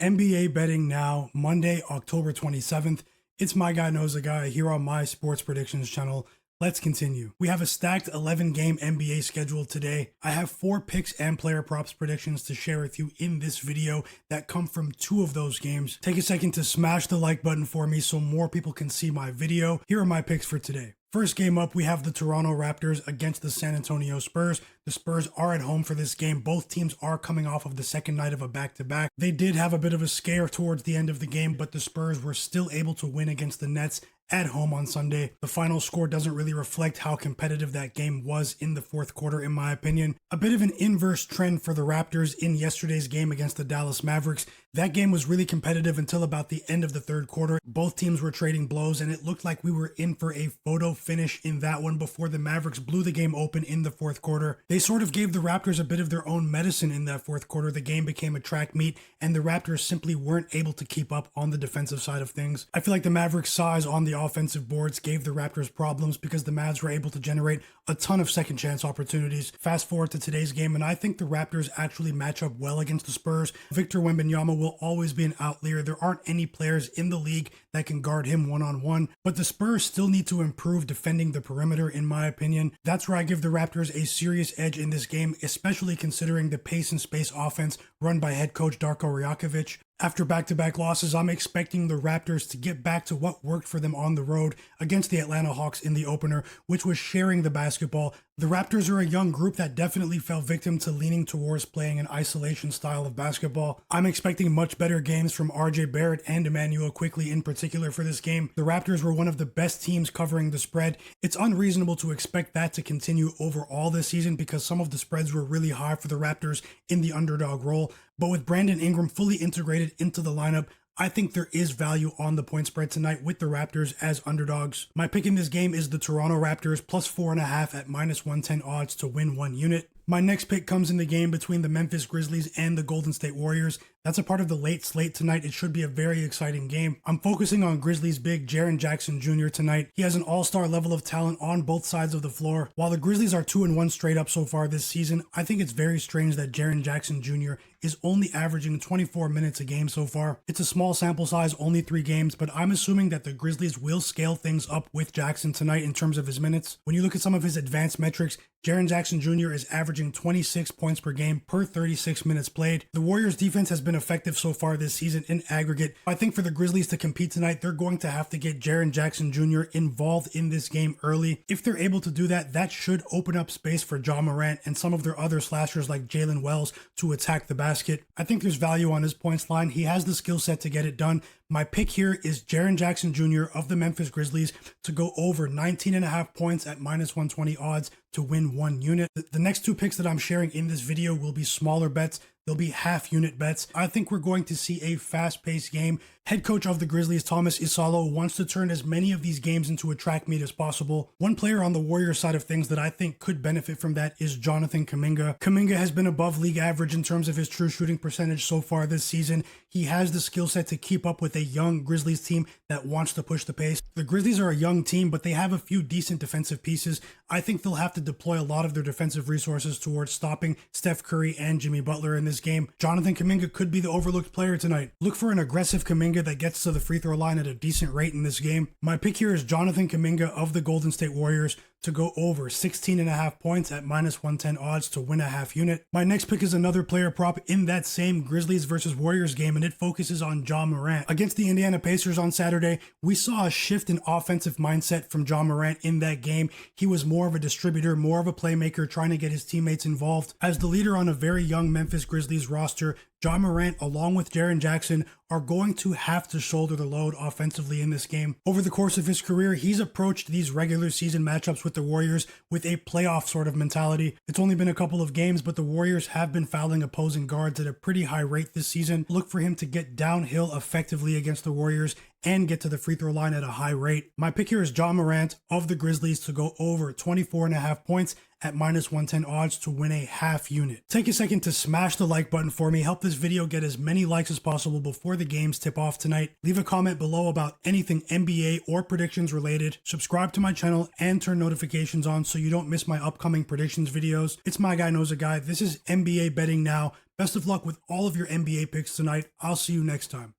NBA betting now, Monday, October 27th. It's Myguyknowsaguy here on my sports predictions channel. Let's continue. We have a stacked 11-game NBA schedule today. I have 4 picks and player props predictions to share with you in this video that come from 2 of those games. Take a second to smash the like button for me so more people can see my video. Here are my picks for today. First game up, we have the Toronto Raptors against the San Antonio Spurs. The Spurs are at home for this game. Both teams are coming off of the second night of a back-to-back. They did have a bit of a scare towards the end of the game, but the Spurs were still able to win against the Nets at home on Sunday. The final score doesn't really reflect how competitive that game was in the fourth quarter, in my opinion. A bit of an inverse trend for the Raptors in yesterday's game against the Dallas Mavericks. That game was really competitive until about the end of the third quarter. Both teams were trading blows, and it looked like we were in for a photo finish in that one before the Mavericks blew the game open in the fourth quarter. They sort of gave the Raptors a bit of their own medicine in that fourth quarter. The game became a track meet, and the Raptors simply weren't able to keep up on the defensive side of things. I feel like the Mavericks' size on the offensive boards gave the Raptors problems because the Mavs were able to generate a ton of second chance opportunities. Fast forward to today's game, and I think the Raptors actually match up well against the Spurs. Victor Wembanyama will always be an outlier. There aren't any players in the league that can guard him one-on-one, but the Spurs still need to improve defending the perimeter, in my opinion. That's where I give the Raptors a serious edge in this game, especially considering the pace and space offense run by head coach Darko Rajakovic. After back-to-back losses, I'm expecting the Raptors to get back to what worked for them on the road against the Atlanta Hawks in the opener, which was sharing the basketball. The Raptors are a young group that definitely fell victim to leaning towards playing an isolation style of basketball. I'm expecting much better games from RJ Barrett and Immanuel Quickley in particular for this game. The Raptors were one of the best teams covering the spread. It's unreasonable to expect that to continue overall this season because some of the spreads were really high for the Raptors in the underdog role. But with Brandon Ingram fully integrated into the lineup, I think there is value on the point spread tonight with the Raptors as underdogs. My pick in this game is the Toronto Raptors plus 4.5 at minus 110 odds to win 1 unit. My next pick comes in the game between the Memphis Grizzlies and the Golden State Warriors. That's a part of the late slate tonight. It should be a very exciting game. I'm focusing on Grizzlies big Jaren Jackson Jr. tonight. He has an all-star level of talent on both sides of the floor. While the Grizzlies are 2-1 straight up so far this season, I think it's very strange that Jaren Jackson Jr. is only averaging 24 minutes a game so far. It's a small sample size, only 3 games, but I'm assuming that the Grizzlies will scale things up with Jackson tonight in terms of his minutes. When you look at some of his advanced metrics, Jaren Jackson Jr. is averaging 26 points per game per 36 minutes played. The Warriors defense has been effective so far this season in aggregate. I think for the Grizzlies to compete tonight, they're going to have to get Jaren Jackson Jr. involved in this game early. If they're able to do that, that should open up space for Ja Morant and some of their other slashers like Jalen Wells to attack the basket. I think there's value on his points line. He has the skill set to get it done. My pick here is Jaren Jackson Jr. of the Memphis Grizzlies to go over 19.5 points at minus 120 odds to win 1 unit. The next 2 picks that I'm sharing in this video will be smaller bets. They'll be half unit bets. I think we're going to see a fast-paced game. Head coach of the Grizzlies, Thomas Isalo, wants to turn as many of these games into a track meet as possible. One player on the Warriors side of things that I think could benefit from that is Jonathan Kuminga. Kuminga has been above league average in terms of his true shooting percentage so far this season. He has the skill set to keep up with a young Grizzlies team that wants to push the pace. The Grizzlies are a young team, but they have a few decent defensive pieces. I think they'll have to deploy a lot of their defensive resources towards stopping Steph Curry and Jimmy Butler in this game. Jonathan Kuminga could be the overlooked player tonight. Look for an aggressive Kuminga that gets to the free throw line at a decent rate in this game. My pick here is Jonathan Kuminga of the Golden State Warriors to go over 16.5 points at minus 110 odds to win a half unit. My next pick is another player prop in that same Grizzlies versus Warriors game, and it focuses on Ja Morant. Against the Indiana Pacers on Saturday, we saw a shift in offensive mindset from Ja Morant in that game. He was more of a distributor, more of a playmaker, trying to get his teammates involved. As the leader on a very young Memphis Grizzlies roster, Ja Morant, along with Jaren Jackson, are going to have to shoulder the load offensively in this game. Over the course of his career, he's approached these regular season matchups with the Warriors with a playoff sort of mentality. It's only been a couple of games, but the Warriors have been fouling opposing guards at a pretty high rate this season. Look for him to get downhill effectively against the Warriors and get to the free throw line at a high rate. My pick here is Ja Morant of the Grizzlies to go over 24.5 points at minus 110 odds to win a half unit. Take a second to smash the like button for me. Help this video get as many likes as possible before the games tip off tonight. Leave a comment below about anything NBA or predictions related. Subscribe to my channel and turn notifications on so you don't miss my upcoming predictions videos. It's Myguyknowsaguy. This is NBA Betting Now. Best of luck with all of your NBA picks tonight. I'll see you next time.